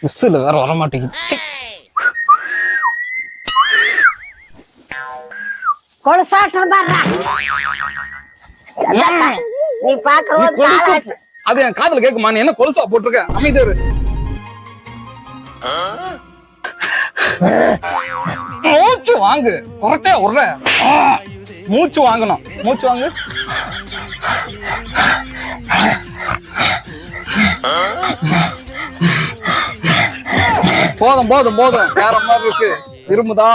Whistle வேற வர மாட்டேங்குது. கொலுசாட்டம் பாடுறா. நீ பாக்குறது அது என் காதுல கேக்குமா? நீ என்ன கொலுசா போட்டிருக்க? அமைதியாரு. மூச்சு வாங்கு. கொரட்டே உர்ற. மூச்சு வாங்கணும். மூச்சு வாங்கு. போதும் போதும் போதும். வேற மாதிரி இருக்கு. இருமுதா?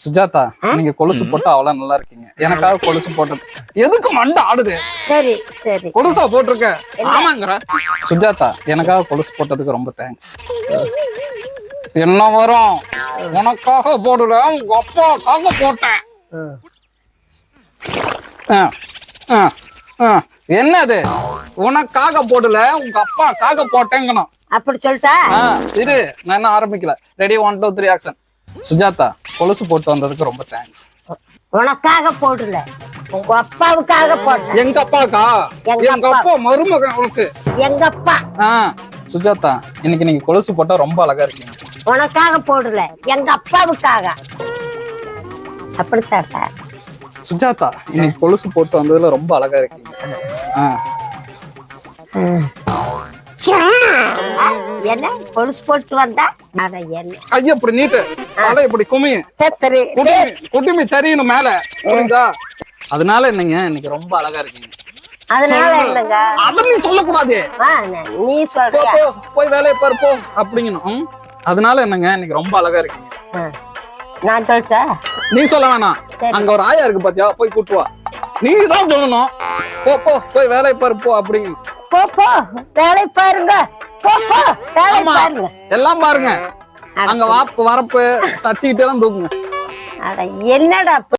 சுஜாதா, நீங்க கொலுசு போட்டா அவ்வளவு நல்லா இருக்கீங்க. எனக்காக கொலுசு போட்டது எதுக்கு மண்டை ஆடுது? சரி சரி, கொலுசா போட்டிருக்க. ஆமாங்கிற. சுஜாதா, எனக்காக கொலுசு போட்டதுக்கு ரொம்ப தேங்க்ஸ். என்ன வரும்? உனக்காக போடல, உங்க அப்பாக்காக போட்டேன். என்னது? உனக்காக போடல, உங்க அப்பாக்காக போட்டேங்கணும். அப்படி சொல்லிட்டா? இரு, நான் என்ன ஆரம்பிக்கல. Ready, 1 2 3 action. சுஜாதா, கொலுசு போட்டு வந்ததுக்கு ரொம்ப தேங்க்ஸ். உனக்காக போடல, உங்க அப்பாவுக்காக போட்டேன். எங்க அப்பாக்கா? எங்க அப்பா மருமகன் உனக்கு. எங்க அப்பா. சுஜாதா, இன்னைக்கு நீங்க கொலுசு போட்டா ரொம்ப அழகா இருக்கீங்க. உனக்காக போடல, எங்க அப்பாவுக்காக. அப்படித்தாட்டா? சுஜாதா, இன்னைக்கு கொலுசு போட்டு வந்ததுல ரொம்ப அழகா இருக்கீங்க. என்ன கொலுசு போட்டு வந்தா? கைய இப்படி நீட்டு, தலை இப்படி குமி, குடுமி தெரியணும் மேல, புரியுதா? அதனால என்னங்க, இன்னைக்கு ரொம்ப அழகா இருக்கீங்க. அதனால என்னங்க? அத நீ சொல்லக்கூடாது. நீ சொல்ற. போய் வேலையை பாரு போ அப்படிங்கணும். அதனால என்னங்க, இன்னைக்கு ரொம்ப அழகா இருக்கீங்க. நான் சொல்லிட்டேன். நீ சொல்ல வேணாம். அங்க ஒரு ஆயா இருக்கு பாத்தியா, போய் கூட்டு வா. நீ தான் சொல்லணும். போ போ, போய் வேலையை பாரு போ அப்படிங்கணும். போ போ, வேலை பாருங்க. போ போ, வேலை பாருங்க. எல்லாம் பாருங்க. அங்க வாப்பு வரப்பு சட்டிட்டு எல்லாம் தூக்குங்க. அட என்னடா